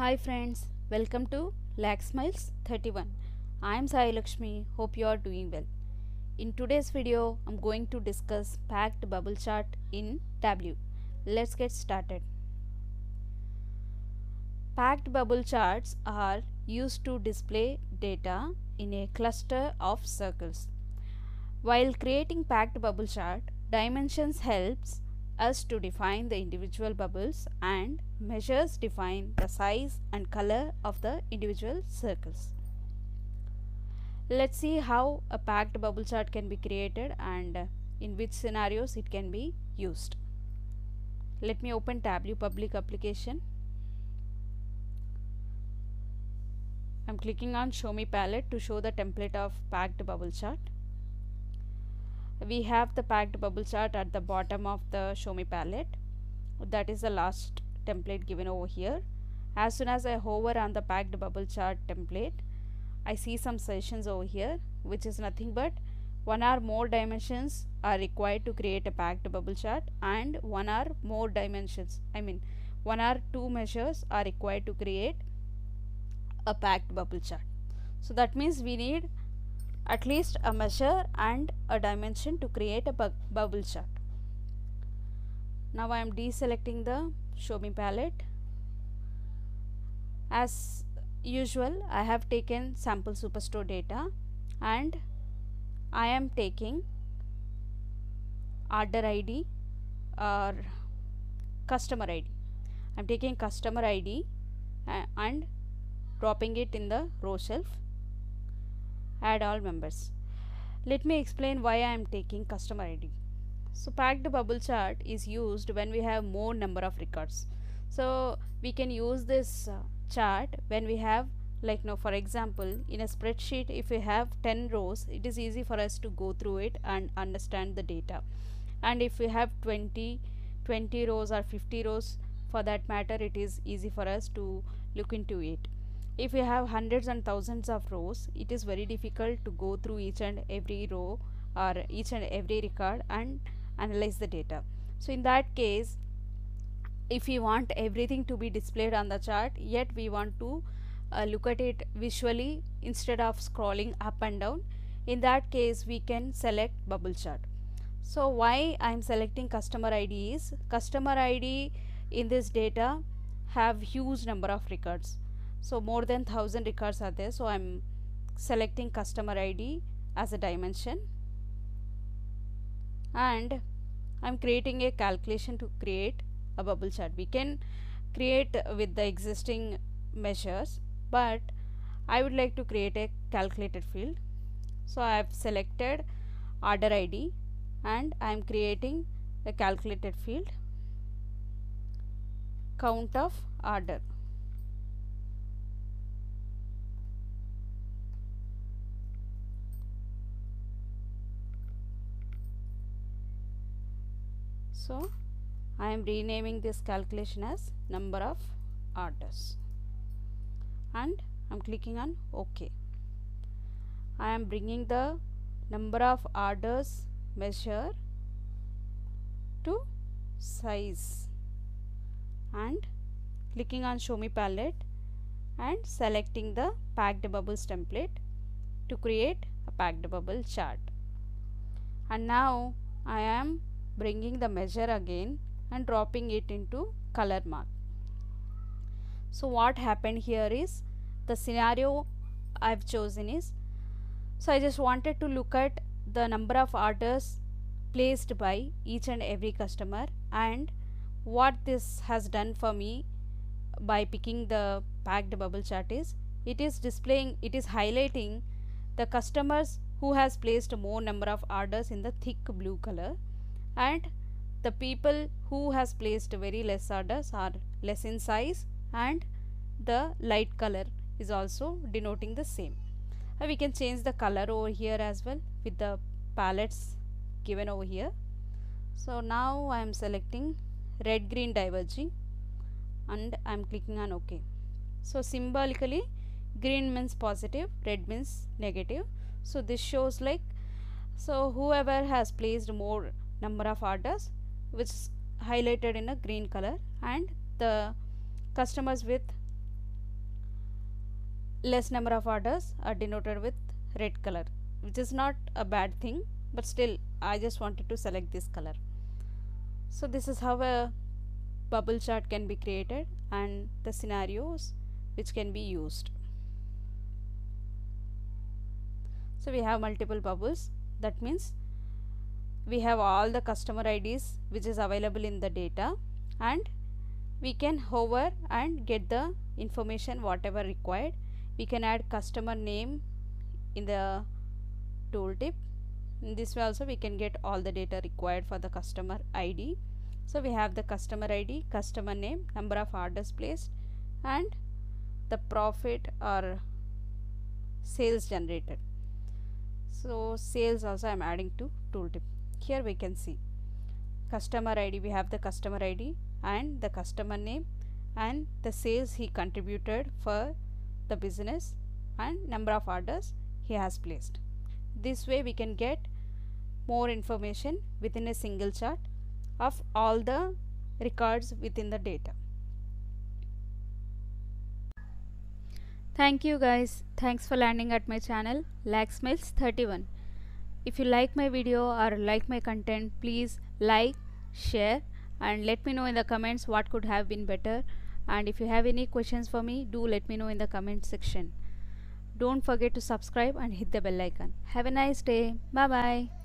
Hi friends, welcome to Lakh Smiles 31. I am Sai Lakshmi. Hope you are doing well. In today's video, I'm going to discuss packed bubble chart in Tableau. Let's get started. Packed bubble charts are used to display data in a cluster of circles. While creating packed bubble chart, dimensions helps us to define the individual bubbles and measures define the size and color of the individual circles. Let's see how a packed bubble chart can be created and in which scenarios it can be used. Let me open Tableau public application. I'm clicking on show me palette to show the template of packed bubble chart. We have the packed bubble chart at the bottom of the show me palette. That is the last template given over here. As soon as I hover on the packed bubble chart template, I see some sessions over here, which is nothing but one or more dimensions are required to create a packed bubble chart, and one or more dimensions, one or two measures are required to create a packed bubble chart. So that means we need at least a measure and a dimension to create a bubble chart. Now I am deselecting the show me palette. As usual, I have taken sample superstore data and I am taking order ID or customer ID. I am taking customer ID and dropping it in the row shelf. Add all members. Let me explain why I am taking customer ID. So packed bubble chart is used when we have more number of records. So we can use this chart when we have, for example, in a spreadsheet, if we have 10 rows, it is easy for us to go through it and understand the data. And if we have 20 rows or 50 rows for that matter, it is easy for us to look into it. If we have hundreds and thousands of rows, it is very difficult to go through each and every row or each and every record and analyze the data. So in that case, if we want everything to be displayed on the chart, yet we want to look at it visually instead of scrolling up and down, in that case we can select bubble chart. So why I am selecting customer ID is, customer ID in this data have huge number of records. So more than 1000 records are there. So I am selecting customer ID as a dimension and I am creating a calculation to create a bubble chart. We can create with the existing measures, but I would like to create a calculated field. So I have selected order ID and I am creating a calculated field, count of order. So I am renaming this calculation as number of orders and I am clicking on OK. I am bringing the number of orders measure to size and clicking on show me palette and selecting the packed bubbles template to create a packed bubble chart. And now I am bringing the measure again and dropping it into color mark. So what happened here is, the scenario I've chosen is, so I just wanted to look at the number of orders placed by each and every customer, and what this has done for me by picking the packed bubble chart is, it is highlighting the customers who has placed more number of orders in the thick blue color, and the people who has placed very less orders are less in size, and the light color is also denoting the same. We can change the color over here as well with the palettes given over here. So now I am selecting red green diverging and I am clicking on OK. So symbolically, green means positive, red means negative. So this shows so whoever has placed more number of orders, which is highlighted in a green color, and the customers with less number of orders are denoted with red color, which is not a bad thing, but still I just wanted to select this color. So this is how a bubble chart can be created and the scenarios which can be used. So we have multiple bubbles. That means we have all the customer IDs which is available in the data, and we can hover and get the information whatever required. We can add customer name in the tooltip. In this way also we can get all the data required for the customer ID. So we have the customer ID, customer name, number of orders placed, and the profit or sales generated. So sales also I am adding to tooltip. Here we can see customer ID, we have the customer ID and the customer name and the sales he contributed for the business and number of orders he has placed. This way we can get more information within a single chart of all the records within the data. Thank you guys. Thanks for landing at my channel Laxmails31. If you like my video or like my content, please like, share and let me know in the comments what could have been better. And if you have any questions for me, do let me know in the comment section. Don't forget to subscribe and hit the bell icon. Have a nice day. Bye bye.